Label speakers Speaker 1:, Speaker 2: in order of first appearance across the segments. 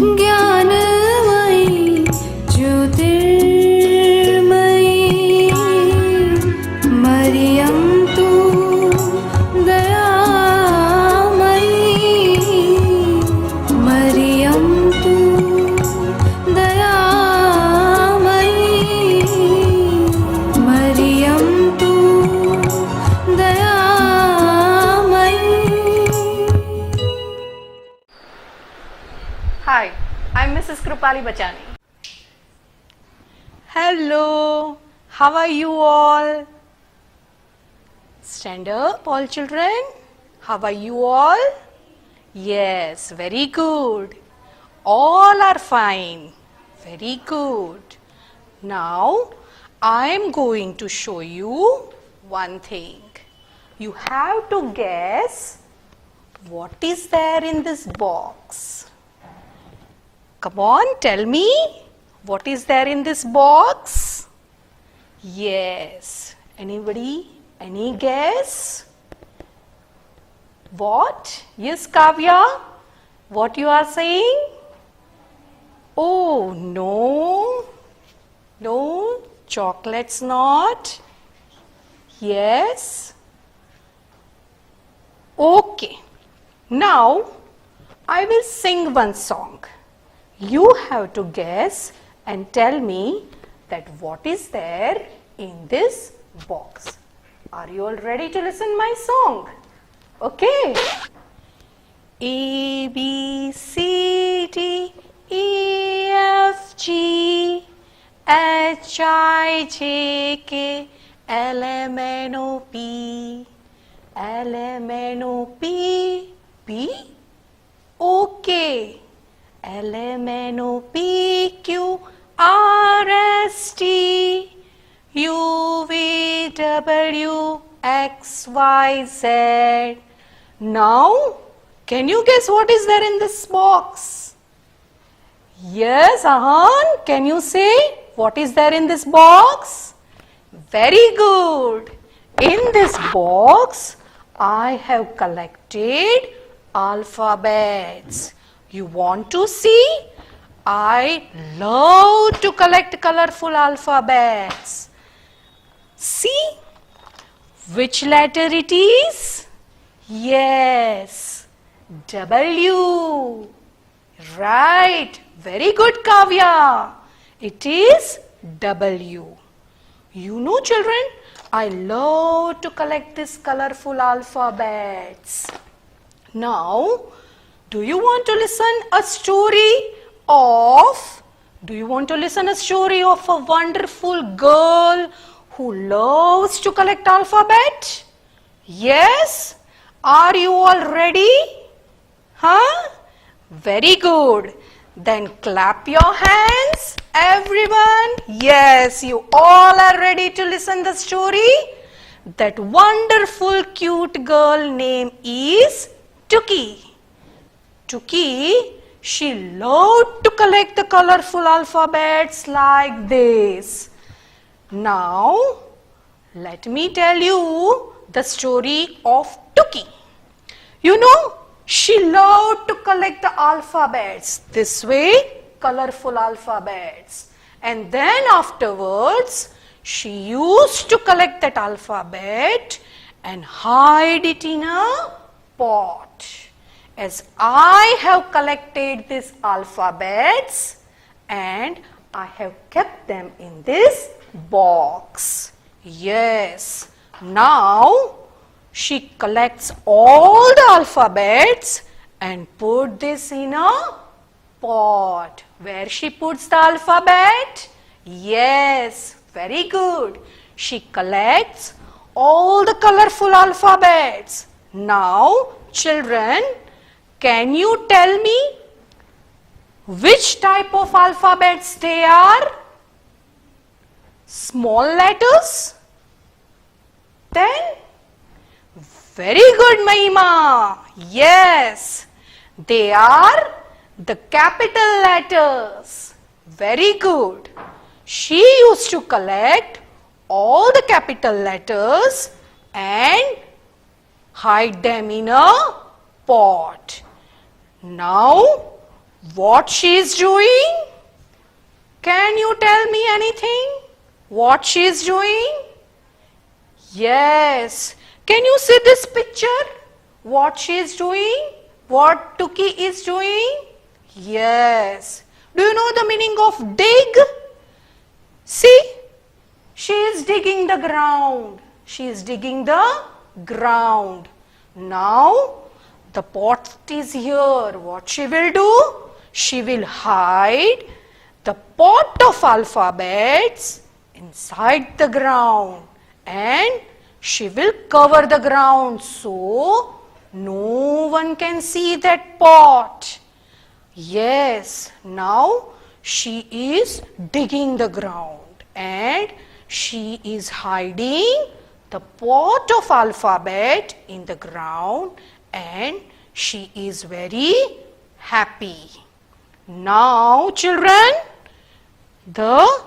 Speaker 1: ज्ञानमयी ज्योतिर्मयी मरियम तू दयामयी मरियम तू दयामयी मरियम तू दयामयी.
Speaker 2: Hi, I'm Mrs. Krupali Bachani. Hello, how are you all? Stand up, all children. How are you all? Yes, very good. All are fine. Very good. Now, I am going to show you one thing. You have to guess what is there in this box. Come on, tell me, what is there in this box? Yes. Anybody? Any guess? What? Yes, Kavya? What you are saying? Oh, no. No, chocolates not. Yes. Okay. Now, I will sing one song. You have to guess and tell me that what is there in this box. Are you all ready to listen my song? Okay. A, B, C, D, E, F, G, H, I, J, K, L, M, N, O, P, L, M, N, O, P, P, okay. L, M, N, O, P, Q, R, S, T, U, V, W, X, Y, Z. Now, can you guess what is there in this box? Yes, Ahan, can you say what is there in this box? Very good. In this box, I have collected alphabets. You want to see? I love to collect colorful alphabets. See which letter it is? Yes, W. Right. Very good, Kavya. It is W. You know, children, I love to collect these colorful alphabets. Now, do you want to listen a story of a wonderful girl who loves to collect alphabet? Yes? Are you all ready? Huh? Very good. Then clap your hands, everyone. Yes, you all are ready to listen the story. That wonderful cute girl name is Tuki. Tuki, she loved to collect the colorful alphabets like this. Now, let me tell you the story of Tuki. You know, she loved to collect the alphabets this way, colorful alphabets. And then afterwards, she used to collect that alphabet and hide it in a pot. As I have collected these alphabets and I have kept them in this box. Yes. Now she collects all the alphabets and put this in a pot. Where she puts the alphabet? Yes, very good. She collects all the colorful alphabets. Now, children, can you tell me which type of alphabets they are? Small letters? Then, very good, Mahima. Yes, they are the capital letters. Very good. She used to collect all the capital letters and hide them in a pot. Now, What she is doing? Can you tell me anything? What she is doing? Yes. Can you see this picture? What she is doing? What Tuki is doing? Yes. Do you know the meaning of dig? See, she is digging the ground. She is digging the ground. Now, the pot is here. What she will do? She will hide the pot of alphabets inside the ground, and she will cover the ground so no one can see that pot. Yes, now she is digging the ground and she is hiding the pot of alphabet in the ground, and she is very happy. Now, children, the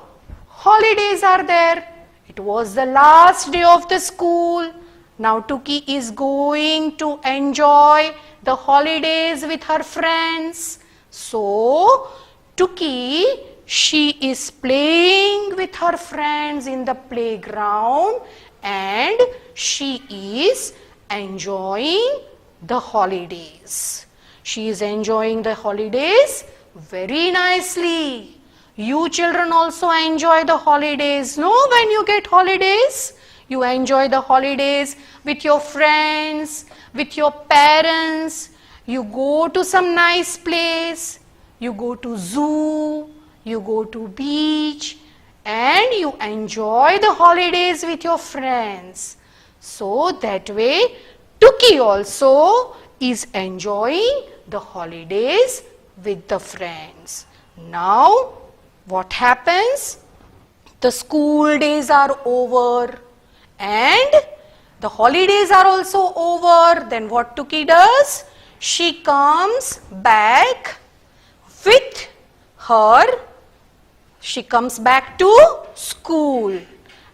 Speaker 2: holidays are there. It was the last day of the school. Now Tuki is going to enjoy the holidays with her friends. So, Tuki, she is playing with her friends in the playground and she is enjoying the holidays. She is enjoying the holidays very nicely. You children also enjoy the holidays. No, when you get holidays, you enjoy the holidays with your friends, with your parents. You go to some nice place. You go to zoo. You go to beach. And you enjoy the holidays with your friends. So that way, Tuki also is enjoying the holidays with the friends. Now, what happens? The school days are over and the holidays are also over. Then what Tuki does? She comes back with her, she comes back to school.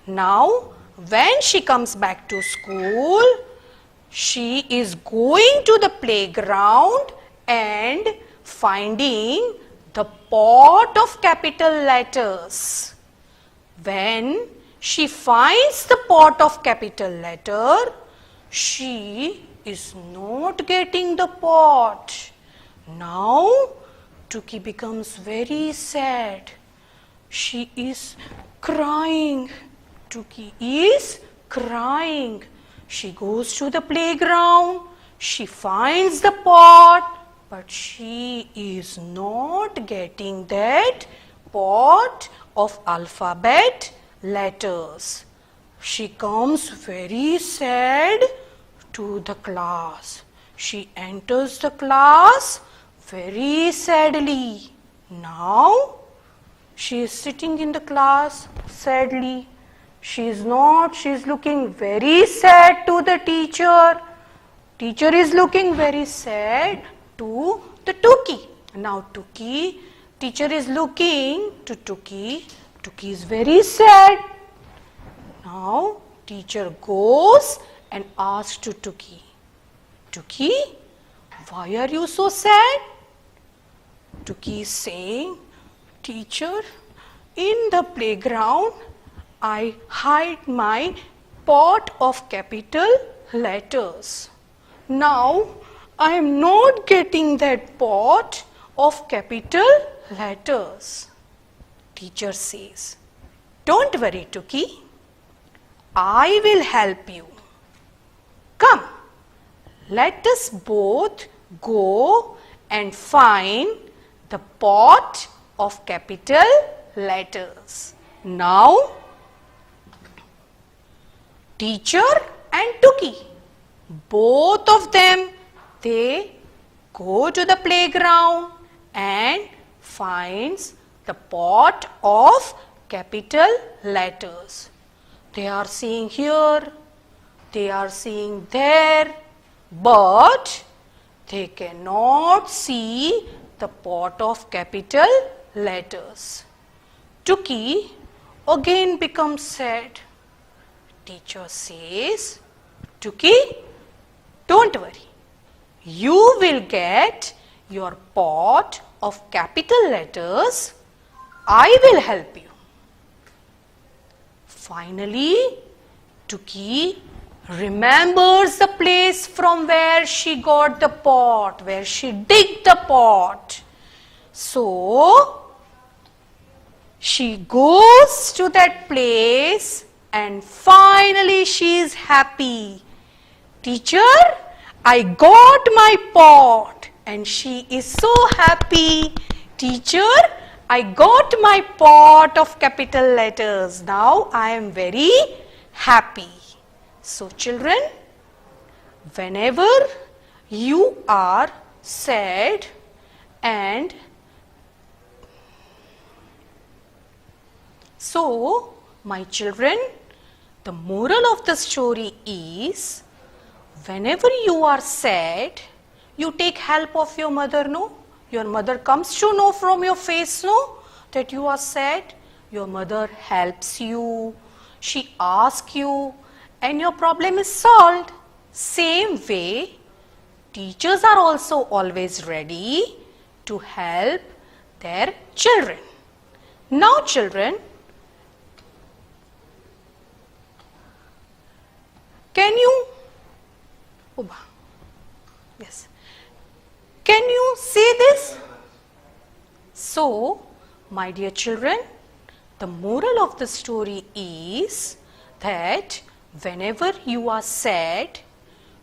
Speaker 2: Now, when she comes back to school, she is going to the playground and finding the pot of capital letters. When she finds the pot of capital letter, she is not getting the pot. Now, Tuki becomes very sad. She is crying. Tuki is crying. She goes to the playground. She finds the pot. But she is not getting that pot of alphabet letters. She comes very sad to the class. She enters the class very sadly. Now, she is sitting in the class sadly. She is looking very sad to the teacher. Teacher is looking very sad to the Tuki. Now teacher is looking to Tuki. Tuki is very sad. Now teacher goes and asks to Tuki, Tuki, why are you so sad? Tuki is saying, teacher, in the playground I hide my pot of capital letters. Now I am not getting that pot of capital letters. Teacher says, don't worry, Tuki. I will help you. Come, let us both go and find the pot of capital letters. Now, teacher and Tuki, both of them, they go to the playground and finds the pot of capital letters. They are seeing here, they are seeing there, but they cannot see the pot of capital letters. Tuki again becomes sad. Teacher says, Tuki, don't worry. You will get your pot of capital letters, I will help you. Finally, Tuki remembers the place from where she got the pot, where she digged the pot. So, she goes to that place and finally she is happy. Teacher, I got my pot, and she is so happy. Teacher, I got my pot of capital letters. Now I am very happy. So children, whenever you are sad and so, my children, the moral of the story is, whenever you are sad, you take help of your mother, no? Your mother comes to know from your face, no? That you are sad. Your mother helps you. She asks you and your problem is solved. Same way, teachers are also always ready to help their children. Now children, can you, yes, can you see this? So, my dear children, the moral of the story is that whenever you are sad,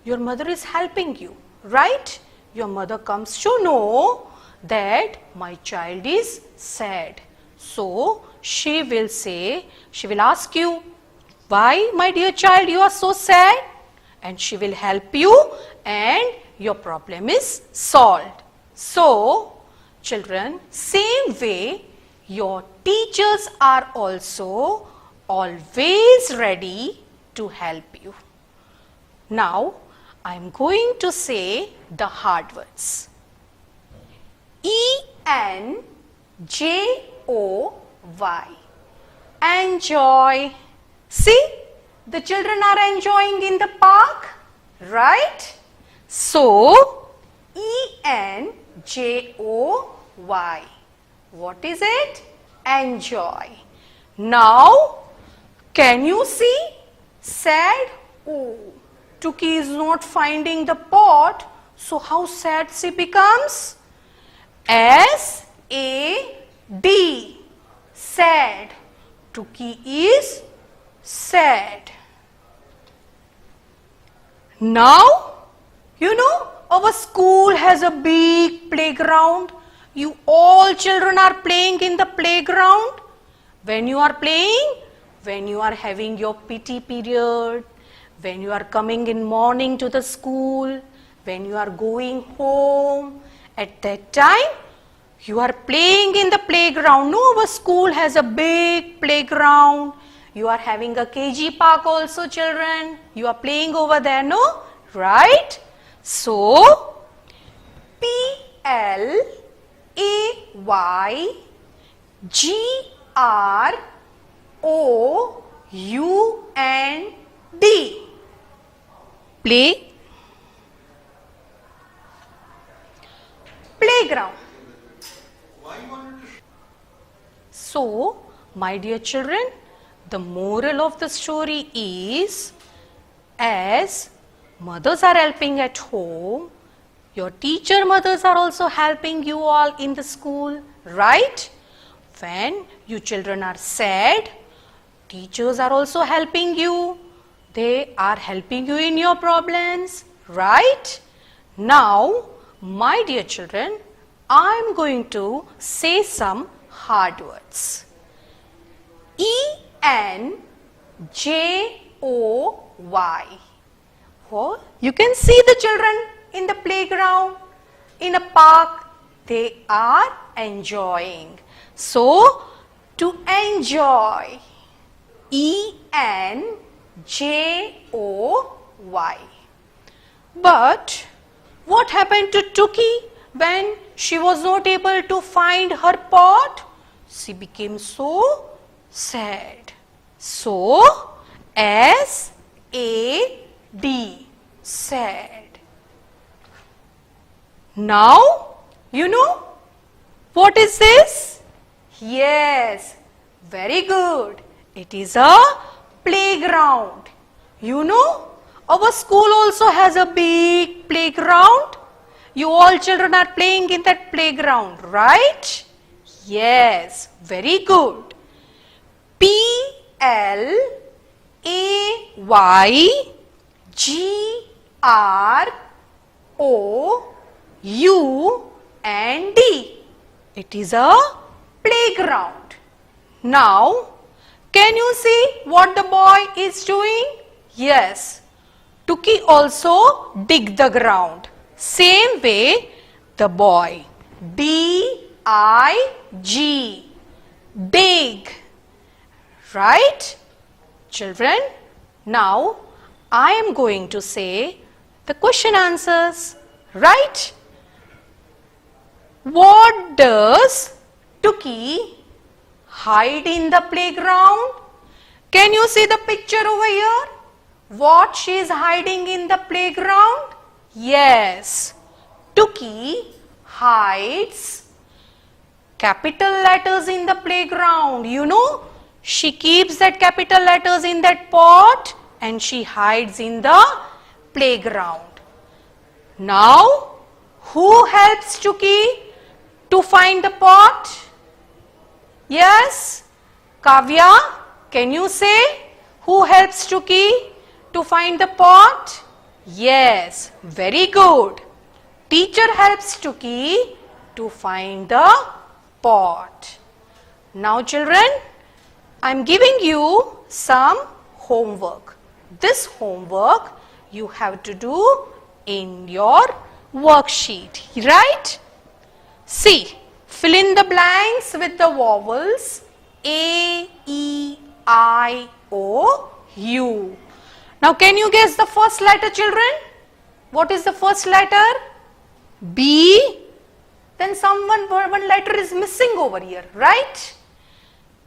Speaker 2: your mother is helping you, right? Your mother comes to know that my child is sad. So, she will say, she will ask you, why, my dear child, you are so sad? And she will help you and your problem is solved. So, children, same way, your teachers are also always ready to help you. Now, I am going to say the hard words. E-N-J-O-Y. Enjoy. See, the children are enjoying in the park, right? So, E-N-J-O-Y. What is it? Enjoy. Now, can you see? Sad? Oh, Tuki is not finding the pot. So, how sad she becomes? S-A-D. Sad. Tuki is sad. Now, you know, our school has a big playground. You all children are playing in the playground. When you are playing, when you are having your PT period, when you are coming in morning to the school, when you are going home, at that time, you are playing in the playground. No, our school has a big playground. You are having a KG park also, children. You are playing over there, no? Right? So, P-L-A-Y-G-R-O-U-N-D. Play. Playground. So, my dear children, the moral of the story is, as mothers are helping at home, your teacher mothers are also helping you all in the school, right? When you children are sad, teachers are also helping you. They are helping you in your problems, right? Now, my dear children, I am going to say some hard words. E-N-J-O-Y. Oh, you can see the children in the playground, in a park. They are enjoying. So, to enjoy. E-N-J-O-Y. But what happened to Tuki when she was not able to find her pot? She became so sad. So, S-A-D, sad. Now, you know, What is this? Yes, very good. It is a playground. You know, our school also has a big playground. You all children are playing in that playground, right? Yes, very good. Playground. It is a playground. Now, can you see what the boy is doing? Yes, Tuki also dig the ground. Same way, the boy. D-I-G. Dig. Right? Children, now I am going to say the question answers. Right? What does Tuki hide in the playground? Can you see the picture over here? What she is hiding in the playground? Yes, Tuki hides capital letters in the playground. You know, she keeps that capital letters in that pot and she hides in the playground. Now, who helps Tuki to find the pot? Yes, Kavya, can you say who helps Tuki to find the pot? Yes, very good. Teacher helps Tuki to find the pot. Now children, I am giving you some homework. This homework you have to do in your worksheet, right? See, fill in the blanks with the vowels A, E, I, O, U. Now can you guess the first letter, children? What is the first letter? B. Then one letter is missing over here, right?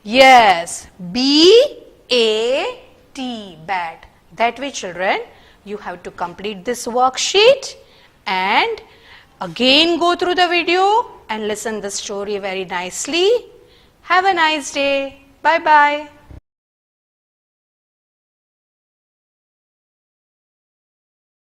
Speaker 2: Yes, B, A, T, bat. That way children, you have to complete this worksheet and again go through the video and listen the story very nicely. Have a nice day. Bye-bye.